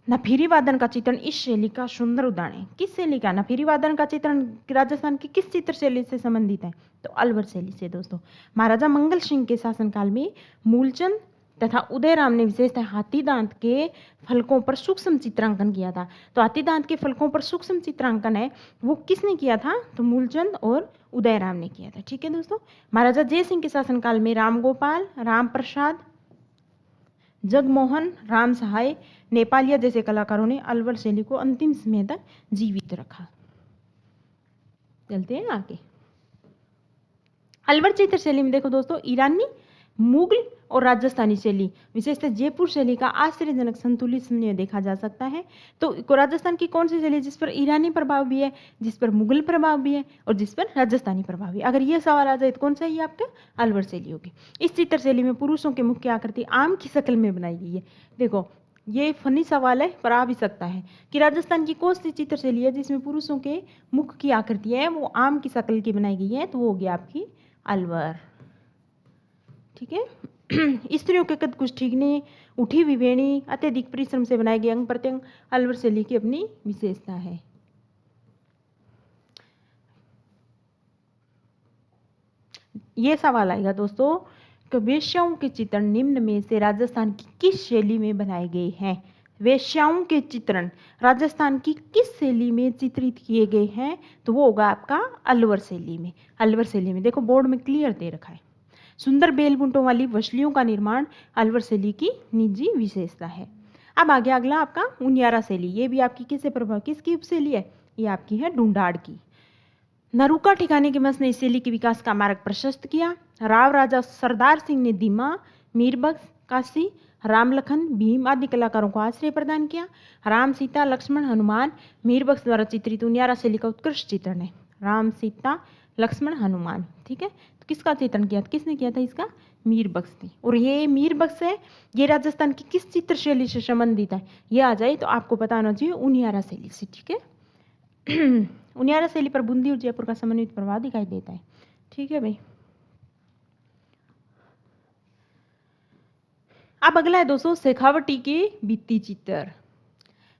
नफीरी वादन का चित्रण इस शैली का सुंदर उदाहरण है। किस शैली का? नफीरी वादन का चित्रण राजस्थान की किस चित्र शैली से संबंधित है? तो अलवर शैली से दोस्तों। महाराजा मंगल सिंह के शासनकाल में मूलचंद तथा उदयराम ने विशेषतः हाथी दांत के फलकों पर सूक्ष्म चित्रांकन किया था। तो हाथी दांत के फलकों पर सूक्ष्म चित्रांकन है वो किसने किया था? तो मूलचंद और उदयराम ने किया था। ठीक है दोस्तों। महाराजा जय सिंह के शासनकाल में राम गोपाल, राम प्रसाद, जगमोहन राम सहाय, नेपालिया जैसे कलाकारों ने अलवर शैली को अंतिम समय तक जीवित रखा। चलते हैं आगे। अलवर चित्र शैली में देखो दोस्तों, ईरानी, मुगल और राजस्थानी शैली, विशेषतः जयपुर शैली का आश्चर्यजनक संतुलित समन्वय देखा जा सकता है। तो राजस्थान की कौन सी शैली जिस पर ईरानी प्रभाव भी है, जिस पर मुगल प्रभाव भी है और जिस पर राजस्थानी प्रभाव भी है? अगर ये सवाल आ जाए तो कौन सा ही आपका? अलवर शैली होगी। इस चित्र शैली में पुरुषों की मुख्य आकृति आम की शक्ल में बनाई गई है। देखो ये फनी सवाल है पर आ भी सकता है कि राजस्थान की कौन सी चित्र शैली है जिसमें पुरुषों के मुख की आकृति है वो आम की शक्ल की बनाई गई है? तो वो हो गया आपकी अलवर। ठीक है। स्त्रियों के कद कुछ ठीक नहीं, उठी हुई बेणी, अत्यधिक परिश्रम से बनाए गए अंग प्रत्यंग अलवर शैली की अपनी विशेषता है। ये सवाल आएगा दोस्तों कि वेश्याओं के चित्रण निम्न में से राजस्थान की किस शैली में बनाए गए हैं? वेश्याओं के चित्रण राजस्थान की किस शैली में चित्रित किए गए हैं? तो वो होगा आपका अलवर शैली में। अलवर शैली में देखो बोर्ड में क्लियर दे रखा है। सुंदर बेलबुंटों वाली वसलियों का निर्माण अलवर शैली की निजी विशेषता है। अब आगे अगला आपका उनियारा शैली। ये भी आपकी किससे प्रभाव, किसकी उपशैली है? ये आपकी है ढूंढाड़ की। नरूका ठिकाने के वंश ने इस शैली के विकास का मार्ग प्रशस्त किया। राव राजा सरदार सिंह ने दीमा, मीरबख्श, काशी, राम लखन, भीम आदि कलाकारों को आश्रय प्रदान किया। राम, सीता, लक्ष्मण, हनुमान मीरबख्श द्वारा चित्रित उनियारा शैली का उत्कृष्ट चित्रण है। राम, सीता, लक्ष्मण, हनुमान। ठीक है। तो किसका चित्रण किया था? किसने किया था इसका? मीरबख्श ने। और ये मीरबख्श है ये राजस्थान की किस चित्र शैली से संबंधित है? ये आ जाए तो आपको पता होना चाहिए उनियारा शैली से। ठीक है। उनियारा शैली पर बूंदी और जयपुर का समन्वित प्रभाव दिखाई देता है। ठीक है भाई। अब अगला है दोस्तों शेखावटी के भित्ति चित्र।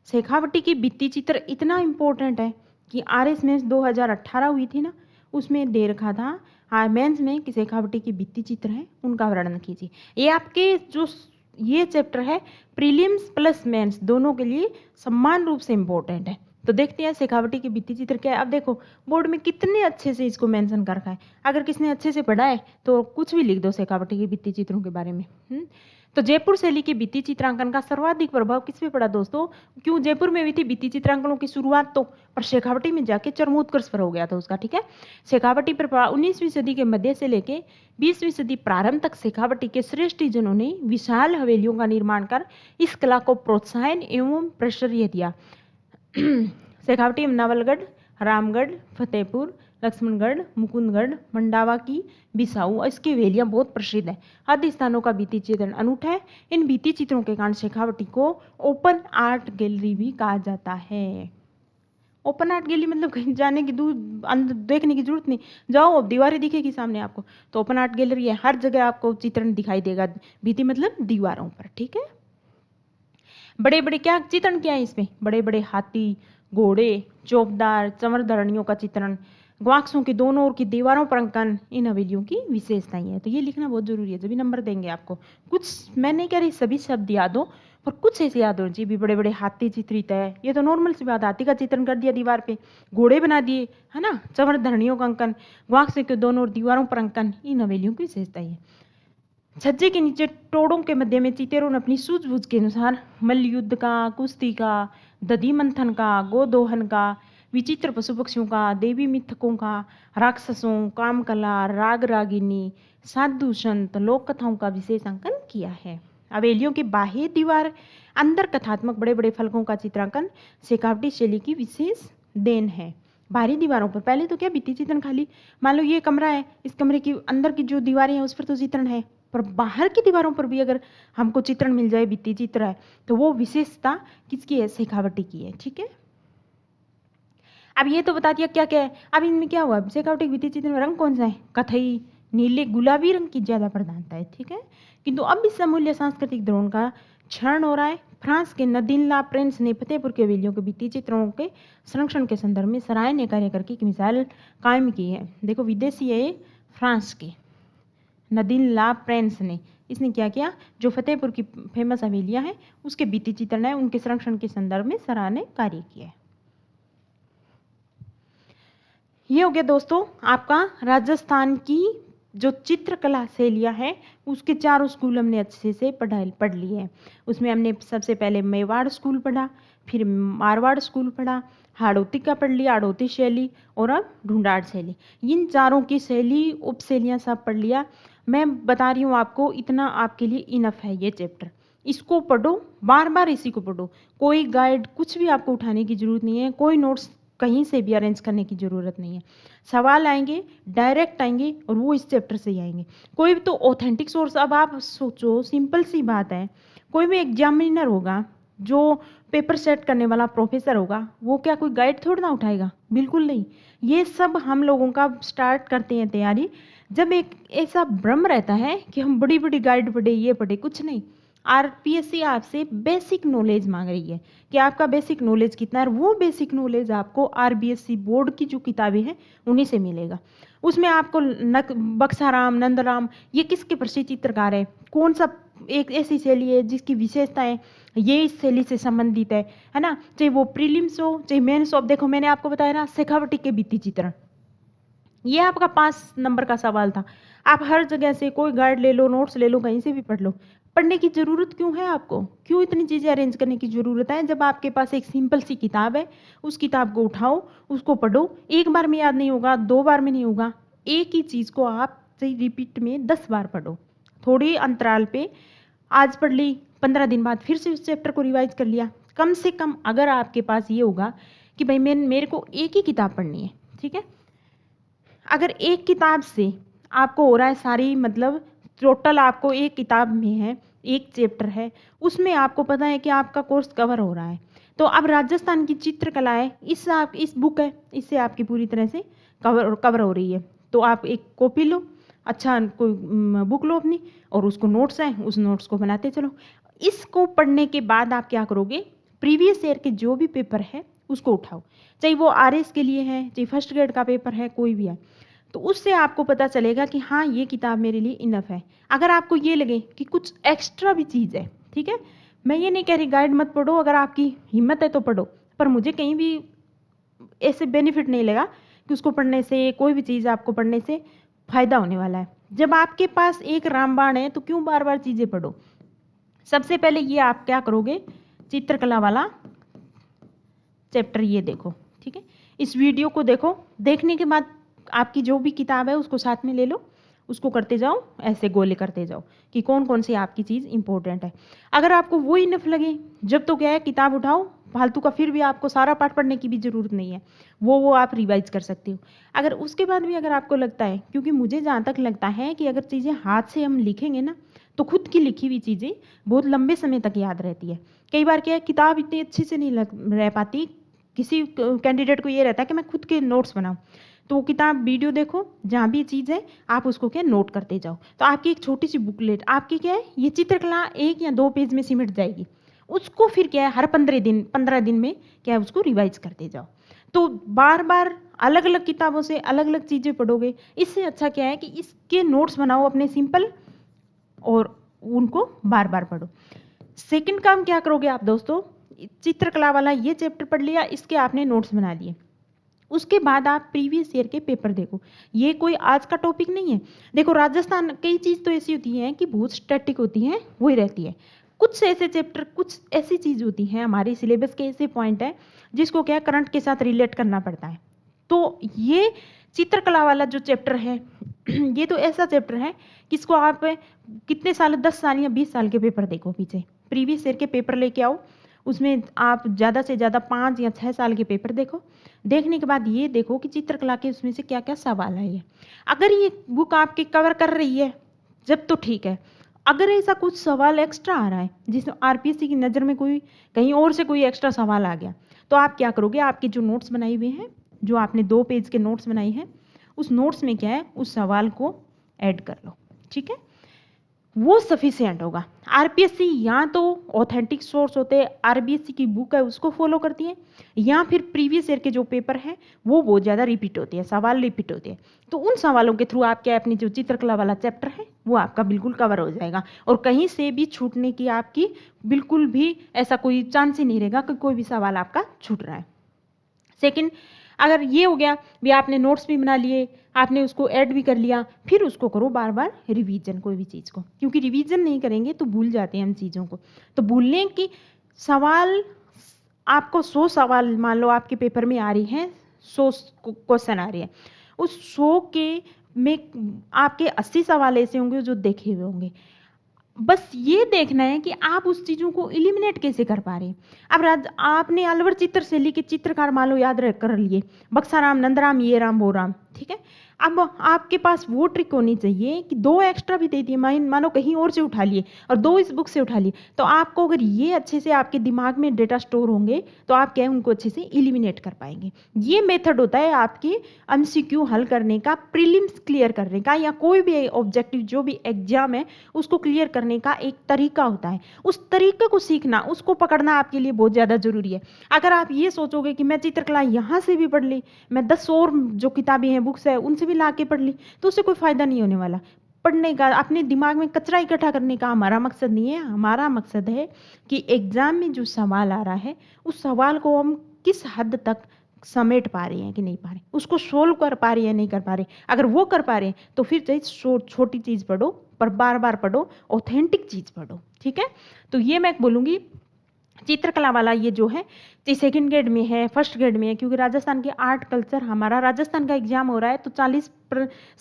शेखावटी की भित्ति चित्र इतना इंपॉर्टेंट है कि आरएस मेंस 2018 हुई थी ना, उसमें दे रखा था मेंस में कि शेखावटी की भित्ति चित्र है उनका वर्णन कीजिए। ये आपके जो ये चैप्टर है प्रीलिम्स प्लस मेंस दोनों के लिए समान रूप से इंपॉर्टेंट है। तो देखते हैं शेखावटी की भित्ति चित्र क्या है। अब देखो बोर्ड में कितने अच्छे से इसको मेंशन कर रखा है। अगर किसने अच्छे से पढ़ा है तो कुछ भी लिख दो शेखावटी की भित्ति चित्रों के बारे में। तो जयपुर शैली के भित्ति चित्रांकन का सर्वाधिक प्रभाव किस पे पड़ा दोस्तों? क्यों? जयपुर में हुई थी भित्ति चित्रांकनों की शुरुआत तो, पर शेखावटी में जाके चरमोत्कर्ष पर हो गया था उसका। ठीक है। शेखावटी पर 19वीं सदी के मध्य से लेके 20वीं सदी प्रारंभ तक शेखावटी के श्रेष्ठ जनों ने विशाल हवेलियों का निर्माण कर इस कला को प्रोत्साहन एवं प्रश्रय दिया। शेखावटी में नवलगढ़, रामगढ़, फतेहपुर, लक्ष्मणगढ़, मुकुंदगढ़, मंडावा की बिसाऊ इसकी हवेलियां बहुत प्रसिद्ध है। आदि स्थानों का भित्ति चित्रण अनूठा है। इन भित्ति चित्रों के कारण शेखावटी को ओपन आर्ट गैलरी भी कहा जाता है। ओपन आर्ट गैलरी मतलब कहीं जाने की दूर देखने की जरूरत नहीं, जाओ दीवारें दिखेगी सामने आपको। तो ओपन आर्ट गैलरी है, हर जगह आपको चित्रण दिखाई देगा। भित्ति मतलब दीवारों पर। ठीक है। बड़े बड़े क्या चित्रण क्या है इसमें? बड़े बड़े हाथी, घोड़े, चौबदार चमरधरणियों का चित्रण, ग्वाक्सों की दोनों ओर की दीवारों पर अंकन इन हवेलियों की विशेषताएं हैं। तो ये लिखना बहुत जरूरी है, जब नंबर देंगे आपको। कुछ मैं नहीं कह रही सभी शब्द याद हो, पर कुछ ऐसे याद होने चाहिए। भी बड़े बड़े हाथी चित्रित है, ये तो नॉर्मल सी बात। हाथी का चित्रण कर दिया दीवार पे, घोड़े बना दिए, है ना, चमरधरणियों का अंकन, ग्वाक्सों के दोनों ओर दीवारों पर अंकन इन हवेलियों की विशेषताएं है। छज्जे के नीचे टोड़ों के मध्य में चितेरों ने अपनी सूझबूझ के अनुसार मल्ल युद्ध का, कुश्ती का, दधी मंथन का, गोदोहन का, विचित्र पशु पक्षियों का, देवी मिथकों का, राक्षसों, कामकला, राग रागिनी, साधु संत, लोक कथाओं का विशेषांकन किया है। हवेलियों की बाह्य दीवार अंदर कथात्मक बड़े बड़े फलकों का चित्रांकन शेखावटी शैली की विशेष देन है। बाहरी दीवारों पर पहले तो क्या भित्ति चित्रण खाली, मान लो ये कमरा है, इस कमरे की अंदर की जो दीवारें हैं उस पर तो चित्रण है, पर बाहर की दीवारों पर भी अगर हमको चित्रण मिल जाए, भित्ति चित्र है, तो वो विशेषता किसकी है? शेखावटी की है। ठीक है। अब ये तो बता दिया क्या क्या है। अब इनमें क्या हुआ, शेखावटी भित्ति चित्र में रंग कौन सा है, कथई, नीले, गुलाबी रंग की ज़्यादा प्रधानता है, ठीक है। किंतु अब इस अमूल्य सांस्कृतिक धरोहर का क्षरण हो रहा है। फ्रांस के नदीन ला प्रेंस ने फतेहपुर की हवेलियों के भित्ति चित्रों के संरक्षण के संदर्भ में सराहनीय कार्य करके एक मिसाल कायम की है। देखो विदेशी है ये, फ्रांस के नदीन ला प्रेंस ने, इसने क्या किया, जो फतेहपुर की फेमस हवेलियां हैं उसके भित्ति चित्रण है उनके संरक्षण के संदर्भ में सराहनीय कार्य किया है। ये हो गया दोस्तों आपका राजस्थान की जो चित्रकला शैलियाँ हैं उसके चारों स्कूल हमने अच्छे से पढ़ लिए हैं। उसमें हमने सबसे पहले मेवाड़ स्कूल पढ़ा, फिर मारवाड़ स्कूल पढ़ा, हाड़ौती का पढ़ लिया, हाड़ौती शैली, और अब ढूंढाड़ शैली। इन चारों की शैली उप शैलियाँ सब पढ़ लिया। मैं बता रही हूँ आपको, इतना आपके लिए इनफ है ये चैप्टर। इसको पढ़ो, बार बार इसी को पढ़ो। कोई गाइड कुछ भी आपको उठाने की जरूरत नहीं है, कोई नोट्स कहीं से भी अरेंज करने की ज़रूरत नहीं है। सवाल आएंगे डायरेक्ट आएंगे और वो इस चैप्टर से ही आएंगे। कोई भी तो ऑथेंटिक सोर्स, अब आप सोचो सिंपल सी बात है, कोई भी एग्जामिनर होगा जो पेपर सेट करने वाला प्रोफेसर होगा, वो क्या कोई गाइड थोड़ा ना उठाएगा, बिल्कुल नहीं। ये सब हम लोगों का स्टार्ट करते हैं तैयारी जब एक ऐसा भ्रम रहता है कि हम बड़ी बड़ी गाइड पढ़े, ये पढ़े, कुछ नहीं। आरपीएससी आपसे बेसिक नॉलेज मांग रही है कि आपका बेसिक नॉलेज कितना है, वो बेसिक नॉलेज आपको आरबीएससी बोर्ड की जो किताबें हैं उन्हीं से मिलेगा। उसमें आपको बक्साराम, नंदराम, ये किसके प्रसिद्ध चित्रकार है, कौन सा एक ऐसी शैली है जिसकी विशेषताएं ये इस शैली से संबंधित है ना। चाहे वो प्रीलिम्स हो चाहे मेंस हो। देखो मैंने आपको बताया ना, शेखावटी के भित्ति चित्रण, ये आपका 5 नंबर का सवाल था। आप हर जगह से कोई गाइड ले लो, नोट्स ले लो, कहीं से भी पढ़ लो। पढ़ने की ज़रूरत क्यों है आपको, क्यों इतनी चीज़ें अरेंज करने की ज़रूरत है, जब आपके पास एक सिंपल सी किताब है, उस किताब को उठाओ, उसको पढ़ो। एक बार में याद नहीं होगा, 2 बार में नहीं होगा, एक ही चीज़ को आप सही रिपीट में 10 बार पढ़ो, थोड़ी अंतराल पे। आज पढ़ ली, 15 दिन बाद फिर से उस चैप्टर को रिवाइज कर लिया। कम से कम अगर आपके पास ये होगा कि भाई मेरे को एक ही किताब पढ़नी है, ठीक है। अगर एक किताब से आपको हो रहा है सारी, मतलब टोटल आपको एक किताब में है, एक चैप्टर है, उसमें आपको पता है कि आपका कोर्स कवर हो रहा है, तो अब राजस्थान की चित्रकला है, इस बुक है, इससे आपकी पूरी तरह से कवर हो रही है। तो आप एक कॉपी लो, अच्छा कोई बुक लो अपनी, और उसको नोट्स हैं, उस नोट्स को बनाते चलो। इसको पढ़ने के बाद आप क्या करोगे, प्रीवियस ईयर के जो भी पेपर है उसको उठाओ, चाहे वो आरएस के लिए है, चाहे फर्स्ट ग्रेड का पेपर है, कोई भी है, तो उससे आपको पता चलेगा कि हाँ ये किताब मेरे लिए इनफ है। अगर आपको ये लगे कि कुछ एक्स्ट्रा भी चीज़ है, ठीक है, मैं ये नहीं कह रही गाइड मत पढ़ो, अगर आपकी हिम्मत है तो पढ़ो, पर मुझे कहीं भी ऐसे बेनिफिट नहीं लगा कि उसको पढ़ने से, कोई भी चीज़ आपको पढ़ने से फ़ायदा होने वाला है। जब आपके पास एक रामबाण है तो क्यों बार बार चीज़ें पढ़ो। सबसे पहले ये आप क्या करोगे, चित्रकला वाला चैप्टर ये देखो, ठीक है, इस वीडियो को देखो, देखने के बाद आपकी जो भी किताब है उसको साथ में ले लो, उसको करते जाओ, ऐसे गोले करते जाओ कि कौन कौन सी आपकी चीज़ इंपॉर्टेंट है। अगर आपको वो इनफ लगे, जब तो क्या है किताब उठाओ फालतू का, फिर भी आपको सारा पाठ पढ़ने की भी ज़रूरत नहीं है, वो आप रिवाइज कर सकते हो। अगर उसके बाद भी अगर आपको लगता है, क्योंकि मुझे जहाँ तक लगता है कि अगर चीज़ें हाथ से हम लिखेंगे ना तो खुद की लिखी हुई चीज़ें बहुत लंबे समय तक याद रहती है। कई बार क्या है किताब इतनी अच्छी से नहीं रह पाती, किसी कैंडिडेट को ये रहता है कि मैं खुद के नोट्स बनाऊं, तो वो किताब वीडियो देखो, जहाँ भी चीज़ है आप उसको क्या नोट करते जाओ, तो आपकी एक छोटी सी बुकलेट आपकी क्या है, ये चित्रकला 1 या 2 पेज में सिमट जाएगी। उसको फिर क्या है हर 15 दिन में क्या है उसको रिवाइज करते जाओ। तो बार बार अलग अलग किताबों से अलग अलग चीज़ें पढ़ोगे, इससे अच्छा क्या है कि इसके नोट्स बनाओ अपने सिंपल, और उनको बार बार पढ़ो। सेकंड काम क्या करोगे आप दोस्तों, चित्रकला वाला ये चैप्टर पढ़ लिया, इसके आपने नोट्स बना लिए, उसके बाद आप प्रीवियस ईयर के पेपर देखो। ये कोई आज का टॉपिक नहीं है। देखो राजस्थान कई चीज़ तो ऐसी होती है कि बहुत स्टैटिक होती हैं, वही रहती है। कुछ ऐसे चैप्टर, कुछ ऐसी चीज़ होती हैं हमारे सिलेबस के, ऐसे पॉइंट है जिसको क्या करंट के साथ रिलेट करना पड़ता है। तो ये चित्रकला वाला जो चैप्टर है ये तो ऐसा चैप्टर है कि इसको आप कितने साल, 10 साल या 20 साल के पेपर देखो पीछे, प्रीवियस ईयर के पेपर लेके आओ, उसमें आप ज़्यादा से ज़्यादा 5 या 6 साल के पेपर देखो। देखने के बाद ये देखो कि चित्रकला के उसमें से क्या क्या सवाल है। अगर ये बुक आपकी कवर कर रही है जब तो ठीक है, अगर ऐसा कुछ सवाल एक्स्ट्रा आ रहा है जिसमें आरपीएससी की नज़र में कोई कहीं और से कोई एक्स्ट्रा सवाल आ गया, तो आप क्या करोगे, आपके जो नोट्स बनाए हुए हैं जो आपने 2 पेज के नोट्स बनाई है, उस नोट्स में क्या है, उस सवाल को ऐड कर लो, ठीक है। वो सफिशिएंट होगा। आरपीएससी या तो ऑथेंटिक सोर्स होते हैं, आरबीएससी की बुक है उसको फॉलो करती है, या फिर प्रीवियस ईयर के जो पेपर हैं वो बहुत ज़्यादा रिपीट होते हैं, सवाल रिपीट होते हैं। तो उन सवालों के थ्रू आपके अपनी जो चित्रकला वाला चैप्टर है वो आपका बिल्कुल कवर हो जाएगा, और कहीं से भी छूटने की आपकी बिल्कुल भी ऐसा कोई चांस ही नहीं रहेगा कि कोई भी सवाल आपका छूट रहा है। सेकंड, अगर ये हो गया भी आपने नोट्स भी बना लिए, आपने उसको ऐड भी कर लिया, फिर उसको करो बार बार रिवीजन कोई भी चीज़ को, क्योंकि रिवीजन नहीं करेंगे तो भूल जाते हैं हम चीज़ों को। तो भूलने की सवाल, आपको 100 सवाल मान लो आपके पेपर में आ रही हैं, 100 क्वेश्चन आ रही है, उस 100 के में आपके 80 सवाल ऐसे होंगे जो देखे हुए होंगे। बस ये देखना है कि आप उस चीज़ों को एलिमिनेट कैसे कर पा रहे हैं। अब आपने अलवर चित्र शैली के चित्रकार मान लो याद कर लिए, बक्साराम, नंदराम, ये राम, वो राम, ठीक है। अब आपके पास वो ट्रिक होनी चाहिए कि 2 एक्स्ट्रा भी दे दिए, मानो कहीं और से उठा लिए और 2 इस बुक से उठा लिए, तो आपको अगर ये अच्छे से आपके दिमाग में डेटा स्टोर होंगे तो आप क्या है उनको अच्छे से एलिमिनेट कर पाएंगे। ये मेथड होता है आपके एमसीक्यू हल करने का, प्रीलिम्स क्लियर करने का, या कोई भी ऑब्जेक्टिव जो भी एग्जाम है उसको क्लियर करने का एक तरीका होता है। उस तरीके को सीखना, उसको पकड़ना आपके लिए बहुत ज़्यादा ज़रूरी है। अगर आप ये सोचोगे कि मैं चित्रकला यहाँ से भी पढ़ ली, मैं 10 और जो किताबें हैं, बुक्स है, उनसे भी ला के पढ़ ली, तो उससे कोई फ़ायदा नहीं होने वाला। पढ़ने का, अपने दिमाग में कचरा इकट्ठा करने का हमारा मकसद नहीं है। हमारा मकसद है कि एग्ज़ाम में जो सवाल आ रहा है उस सवाल को हम किस हद तक समेट पा रहे हैं कि नहीं पा रहे, उसको सोल्व कर पा रहे हैं नहीं कर पा रहे। अगर वो कर पा रहे हैं तो फिर चाहे छोटी चीज़ पढ़ो, पर बार बार पढ़ो, ऑथेंटिक चीज़ पढ़ो, ठीक है। तो ये मैं बोलूँगी चित्रकला वाला ये जो है, सेकेंड ग्रेड में है, फर्स्ट ग्रेड में है, क्योंकि राजस्थान के आर्ट कल्चर, हमारा राजस्थान का एग्जाम हो रहा है तो 40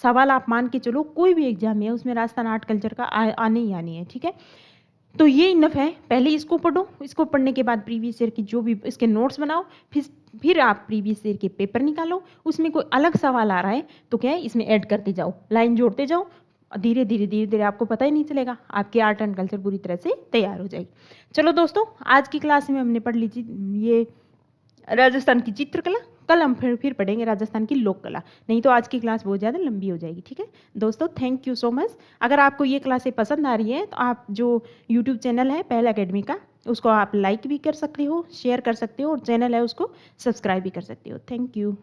सवाल आप मान के चलो, कोई भी एग्जाम है उसमें राजस्थान आर्ट कल्चर का आने ही आनी है, ठीक है। तो ये इनफ है। पहले इसको पढ़ो, इसको पढ़ने के बाद प्रीवियस ईयर की जो भी इसके नोट्स बनाओ, फिर आप प्रीवियस ईयर के पेपर निकालो, उसमें कोई अलग सवाल आ रहा है तो क्या है इसमें ऐड करते जाओ, लाइन जोड़ते जाओ, धीरे धीरे आपको पता ही नहीं चलेगा, आपकी आर्ट एंड कल्चर पूरी तरह से तैयार हो जाएगी। चलो दोस्तों, आज की क्लास में हमने पढ़ ली ये राजस्थान की चित्रकला। कल हम फिर पढ़ेंगे राजस्थान की लोक कला, नहीं तो आज की क्लास बहुत ज़्यादा लंबी हो जाएगी, ठीक है दोस्तों। Thank you so much. अगर आपको ये क्लासें पसंद आ रही है तो आप जो यूट्यूब चैनल है पहल अकेडमी का, उसको आप लाइक भी कर सकते हो, शेयर कर सकते हो, और चैनल है उसको सब्सक्राइब भी कर सकते हो। Thank you.